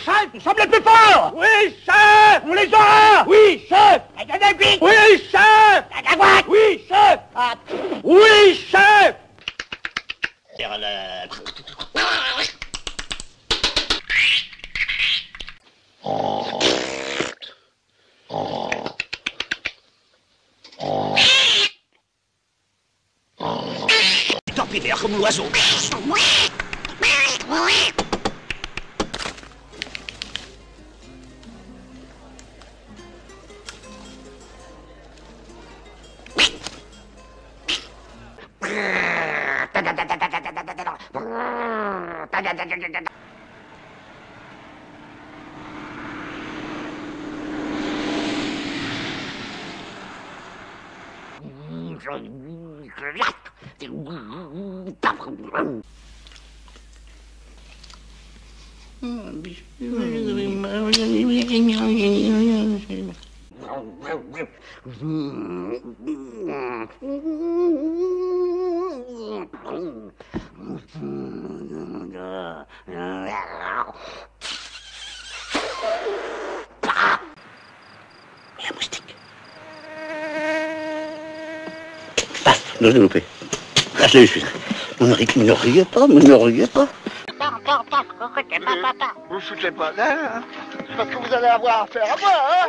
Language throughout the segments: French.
chef, nous sommes les plus forts. Oui, chef. On les aura. Oui, chef. Oui, chef. Oui, chef. Oui, chef. Torpilleur comme l'oiseau. La moustique. Paf, le loupé. Là, je l'ai eu celui-là. Ne riez pas, ne riez pas. Vous foutez pas d'air, hein? Parce que vous allez avoir affaire à moi, hein?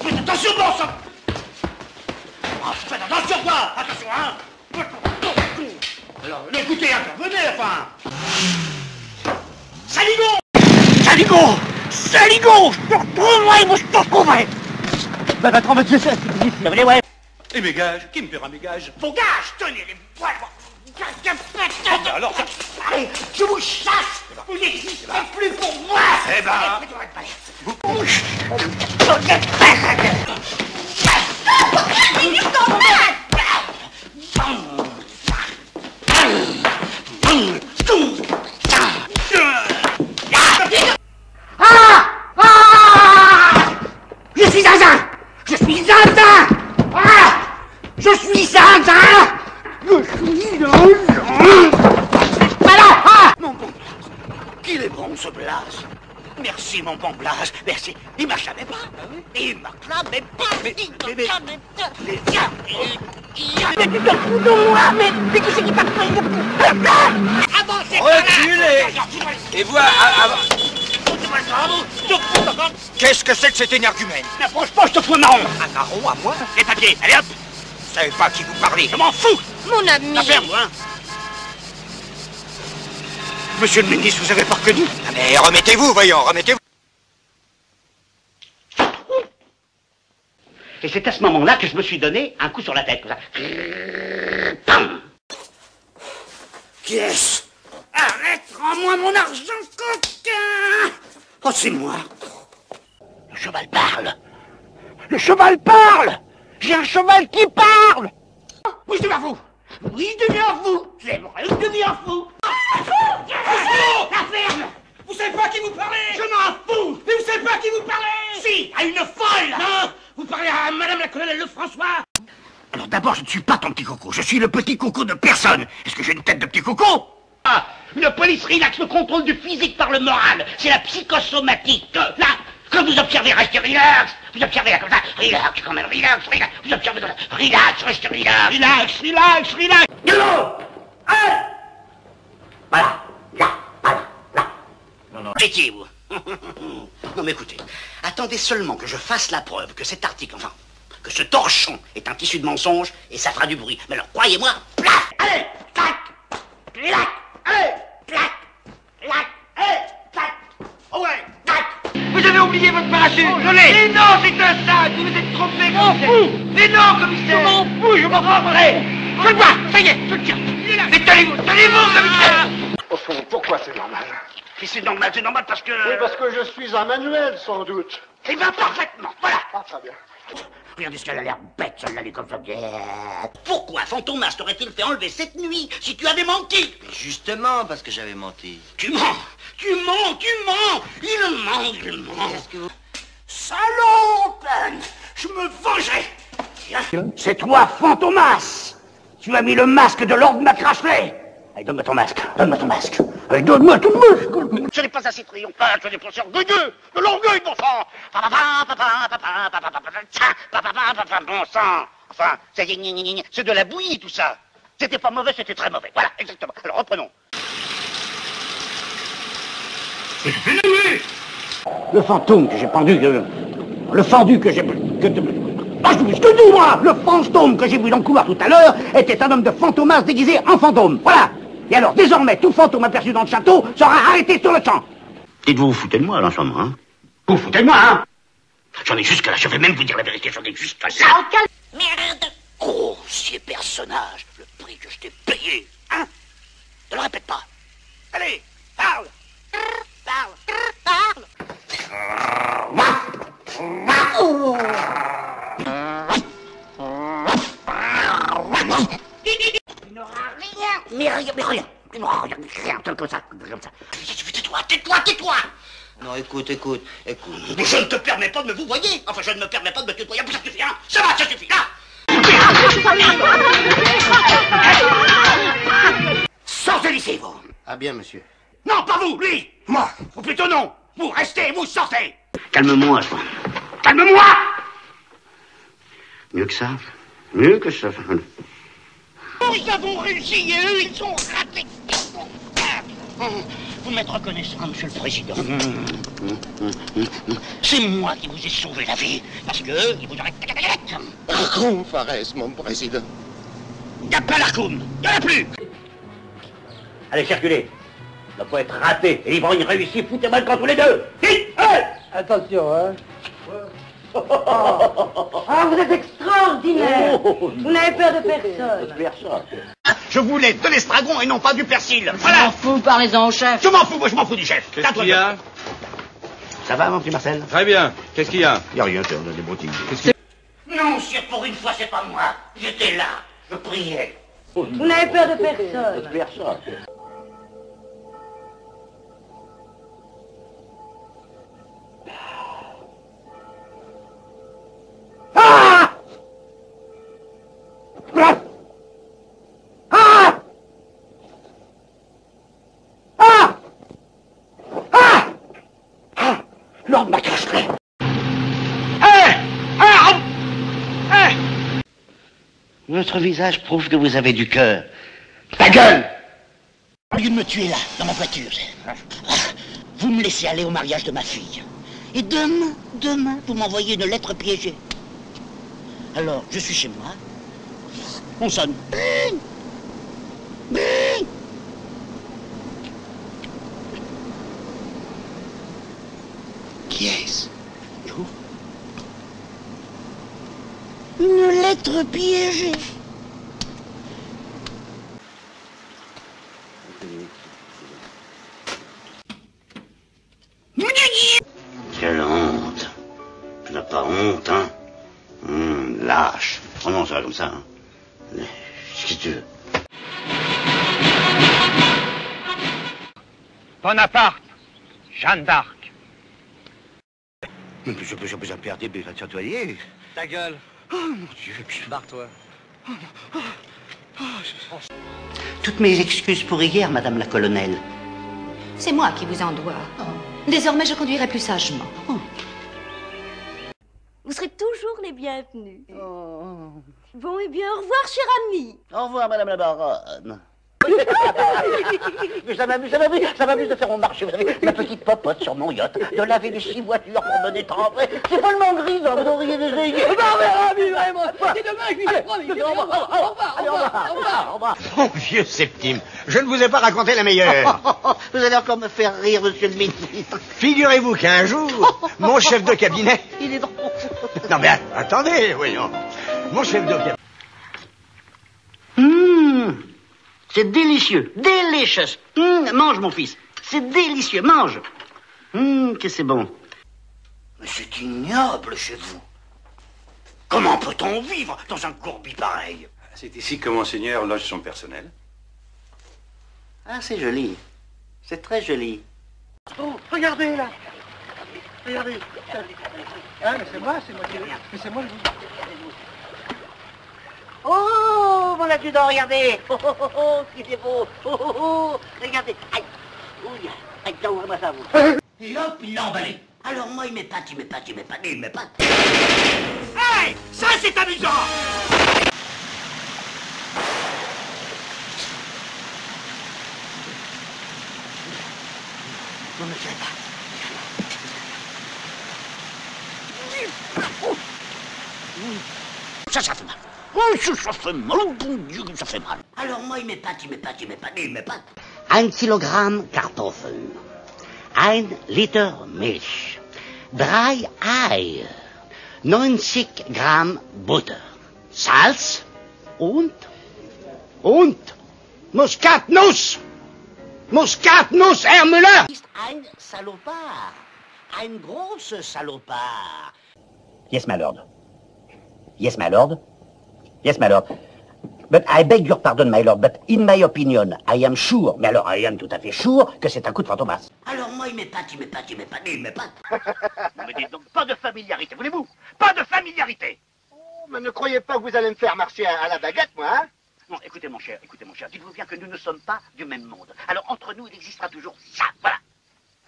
Faites attention, bon sang! Faites attention, quoi! Attention, hein! Alors, écoutez, intervenez, enfin! Saligo! Saligo! Saligo! Je te retrouverai, moi, je te retrouverai! Bah, attends, mais tu sais, c'est ouais. Et mes gages? Qui me paiera mes gages? Vos gages, tenez les poils! Alors, ça... Allez, je vous chasse! Vous n'existez plus pour moi! Eh ben... Je suis zinzin! Je suis zinzin! Je suis zinzin! Voilà! Mon bon Blas, qu'il est bon ce Blas! Merci mon bon Blas, merci. Il m'acclamait pas. Il m'acclamait pas. Mais tu te fous de moi, mais qui c'est qui part avancez! Reculez! Et vous, qu'est-ce que c'est que cet énergumène? N'approche pas, je te fous un marron! Un marron à moi? Les papiers, allez hop! Je savais pas à qui vous parlez. Je m'en fous! Mon ami. La ferme, hein! Monsieur le ministre, vous avez pas reconnu? Ah mais remettez-vous, voyons, remettez-vous. Et c'est à ce moment-là que je me suis donné un coup sur la tête, comme ça. Pam! Qui est-ce? Arrête, rends-moi mon argent, coquin! Oh, c'est moi. Le cheval parle. Le cheval parle! J'ai un cheval qui parle! Oui, je deviens fou! Oui, je deviens fou! C'est vrai, je deviens fou! La ferme! Vous savez pas à qui vous parlez? Je m'en fous! Mais vous savez pas à qui vous parlez? Si, à une folle! Non! Vous parlez à Madame la colonelle Lefrançois? Alors d'abord, je ne suis pas ton petit coco, je suis le petit coco de personne. Est-ce que j'ai une tête de petit coco? Ah, une police relaxe le contrôle du physique par le moral. C'est la psychosomatique. Là, quand vous observez, restez relax. Vous observez là comme ça, relax, quand même, relax. Vous observez comme ça, relax, restez relax. Relax. De l'eau! Hein? Voilà, là. Non. Métier, vous. Non mais écoutez, attendez seulement que je fasse la preuve que cet article, enfin, que ce torchon est un tissu de mensonge et ça fera du bruit. Mais alors, croyez-moi, plac! Allez, tac! Clac! Allez, clac! Clac! Allez, tac! Oh ouais, tac! Vous avez oublié votre parachute! Oh, je l'ai! Mais non, c'est un sac! Vous vous êtes trompé, commissaire! Mais non, commissaire! Je m'en fous, je m'en rendrai! Je le vois, ça y est, je le tiens! Mais tenez-vous, commissaire! Au fond, pourquoi c'est normal? Et c'est normal parce que... Oui, parce que je suis un manuel, sans doute. Eh bien, parfaitement, voilà! Ah, très bien. Regardez ce qu'elle a l'air bête, celle-là, elle est comme ça. Pourquoi Fantomas t'aurait-il fait enlever cette nuit si tu avais menti? Justement, parce que j'avais menti. Tu mens! Il ment! Salope! Je me vengerai! Tiens, c'est toi, Fantomas! Tu as mis le masque de Lord Macrashley! Allez, donne-moi ton masque, donne-moi ton masque. Allez, donne-moi ton masque. Ce n'est pas assez triomphal, ce n'est pas assez orgueilleux. De l'orgueil, bon sang. Bon sang. Enfin, c'est de la bouillie, tout ça. C'était pas mauvais, c'était très mauvais. Voilà, exactement. Alors, reprenons. Le fantôme que j'ai pendu, le fendu que j'ai... Ah, je te dis, moi. Le fantôme que j'ai vu dans le couloir tout à l'heure était un homme de fantomas déguisé en fantôme. Voilà. Et alors, désormais, tout fantôme aperçu dans le château sera arrêté sur le champ. Dites-vous, vous foutez de moi, là, en ce moment, hein? Vous foutez de moi, hein? J'en ai jusque là, je vais même vous dire la vérité, j'en ai jusque là. Merde! Grossier personnage, le prix que je t'ai payé, hein? Ne le répète pas. Allez, parle! Parle! Parle! Tu n'auras rien, mais rien. Tu n'auras rien, comme ça. Tais-toi! Non, écoute. Mais je ne te permets pas de me vous voyer. Enfin, je ne me permets pas de me tutoyer. Ça suffit, hein? Ça va, ça suffit, là! Sortez d'ici, vous! Ah bien, monsieur. Non, pas vous, lui! Moi! Ou plutôt non! Vous restez, vous sortez! Calme-moi, toi. Calme-moi! Mieux que ça. Mieux que ça. Nous avons réussi et eux, ils sont ratés. Vous m'êtes reconnaissant, monsieur le président. C'est moi qui vous ai sauvé la vie. Parce que eux, ils vous auraient... Raccoon Fares, mon président. Y a pas l'Arcoum, y en a plus. Allez, circulez. Ça peut être raté. Et l'ivrogne réussit, foutez-moi le camp tous les deux. Vite, allez. Attention, hein. Ah, vous êtes extraordinaire. Vous n'avez peur de personne. Je voulais de l'estragon et non pas du persil. Je Voilà. m'en fous, parlez-en au chef. Je m'en fous, moi je m'en fous du chef. Qu'est-ce qu'il y a? Ça va, mon petit Marcel? Très bien. Qu'est-ce qu'il y a? Y a rien, on a des boutiques. Non, si pour une fois, c'est pas moi. J'étais là. Je priais. Vous n'avez peur de personne. Personne. Ah! Ah! Ah! Ah! Ah! Lord Macastré. Votre visage prouve que vous avez du cœur. Ta gueule! Au lieu de me tuer là, dans ma voiture, vous me laissez aller au mariage de ma fille. Et demain, vous m'envoyez une lettre piégée. Alors, je suis chez moi. On sonne. Bing! Bing! Qui est-ce? J'ouvre. Une lettre piégée. Quelle honte. Tu n'as pas honte, hein? Lâche. Oh non, ça va comme ça, hein? Qu'est-ce que tu veux? Bonaparte, Jeanne d'Arc. Mais je peux perdre des chatoyer. Ta gueule. Oh mon Dieu. Barre-toi. Toutes mes excuses pour hier, madame la colonelle. C'est moi qui vous en dois. Désormais, je conduirai plus sagement. Vous serez toujours les bienvenus. Bon, eh bien, au revoir, cher ami. Au revoir, madame la baronne. Mais ça m'amuse de faire mon marché, vous savez, ma petite popote sur mon yacht, de laver les 6 voitures pour me détremper. C'est follement gris, vous auriez des aiguilles. C'est demain, je lui ai promis. Au revoir. Mon vieux Septime, je ne vous ai pas raconté la meilleure. Vous allez encore me faire rire, monsieur le ministre. Figurez-vous qu'un jour, mon chef de cabinet... Il est drôle. Non mais attendez, voyons. Mon chef de cabinet... C'est délicieux, delicious. Mange, mon fils. C'est délicieux, mange. Que c'est bon. Mais c'est ignoble chez vous. Comment peut-on vivre dans un courbi pareil? C'est ici que Monseigneur loge son personnel. Ah, c'est joli. C'est très joli. Oh, regardez là. Regardez. Ah, mais c'est moi qui... Mais c'est moi. Oh, mon adjudant, regardez. Oh, oh, oh, oh, qu'il est beau. Oh, oh, oh, regardez. Aïe. Ouh, aïe, tiens, ouvrez-moi ça, vous. Et hop, il l'a emballé. Alors moi, il m'épate. Hey, ça, c'est amusant. Non, ne tirez pas. Ça fait mal. Oh, ça fait mal. Oh, bon Dieu, ça fait mal. Alors moi, il m'épate. 1 Kilogramm Kartoffeln. 1 Liter Milch. 3 Eier. 90 Gramm Butter. Salz und Muskatnuss. Muskatnuss, Herr Müller. Ist ein salopard. Ein großer salopard. Yes, my lord. Yes, my lord. Yes, my lord. But I beg your pardon, my lord, but in my opinion, I am sure, mais alors I am tout à fait sure, que c'est un coup de fantomas. Alors moi, il m'épate. Non, mais dites donc, pas de familiarité, voulez-vous? Pas de familiarité. Oh, mais ne croyez pas que vous allez me faire marcher à la baguette, moi, hein? Non, écoutez, mon cher, dites-vous bien que nous ne sommes pas du même monde. Alors, entre nous, il existera toujours ça, voilà.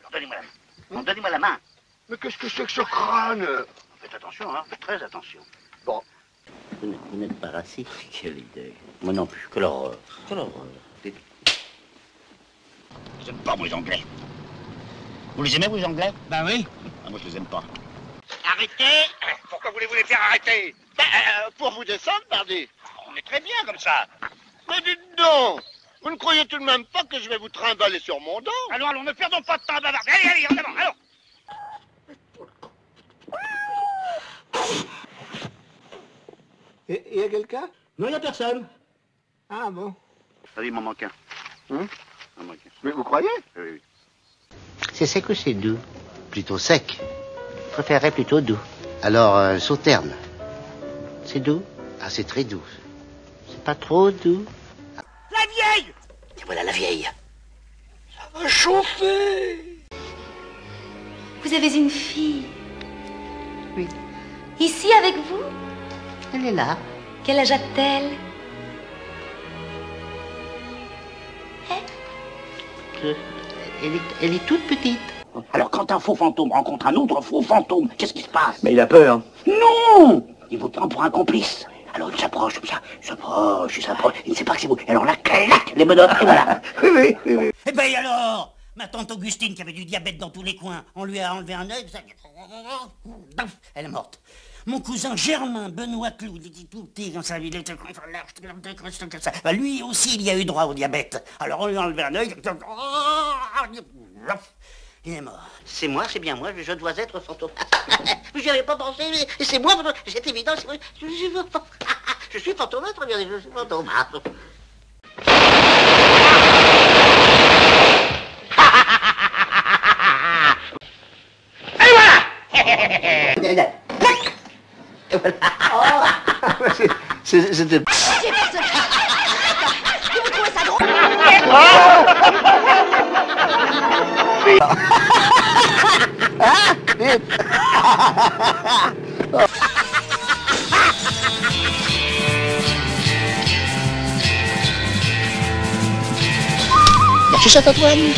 Alors, donnez-moi la main. Non, donnez-moi la main. Mais qu'est-ce que c'est que ce crâne? Faites attention, hein, faites très attention. Bon. Vous n'êtes pas raciste? Quelle idée. Moi non plus, quelle horreur. J'aime pas vos Anglais. Vous les aimez, vos Anglais? Ben oui. Ah, moi, je les aime pas. Arrêtez. Pourquoi voulez-vous les faire arrêter? Pour vous descendre, pardi. On est très bien comme ça. Mais dites donc, vous ne croyez tout de même pas que je vais vous trimballer sur mon dos? Allons, ne perdons pas de temps à bavarder. Allez, en avant, allons. Et y a quelqu'un? Non, il n'y a personne. Ah bon? Allez, il m'en manque un. Il m'en manque un. Mais vous croyez? Oui. C'est sec ou c'est doux? Plutôt sec. Je préférerais plutôt doux. Alors, sauterne. C'est doux? Ah, c'est très doux. C'est pas trop doux. La vieille! Et voilà la vieille. Ça va chauffer! Vous avez une fille? Oui. Ici avec vous? Elle est là. Quel âge a-t-elle? Elle est toute petite. Alors quand un faux fantôme rencontre un autre faux fantôme, qu'est-ce qui se passe? Mais il a peur. Non! Il vous prend pour un complice. Alors il s'approche comme ça, il s'approche, il ne sait pas que c'est vous. Alors là, clac, les menottes, et voilà. Oui. Eh ben alors, ma tante Augustine qui avait du diabète dans tous les coins, on lui a enlevé un œil, elle est morte. Mon cousin Germain Benoît Clou, il était tout petit comme ça, il était comme ça. Ben, lui aussi, il y a eu droit au diabète. Alors on lui a enlevé un œil, il est mort. C'est moi, c'est bien moi, je dois être fantôme. J'y avais pas pensé, mais c'est moi, c'est évident, c'est moi. Je suis fantôme, regardez, je suis fantôme. Et voilà. C'était... Vous trouvez ça drôle? La chuchote Antoine.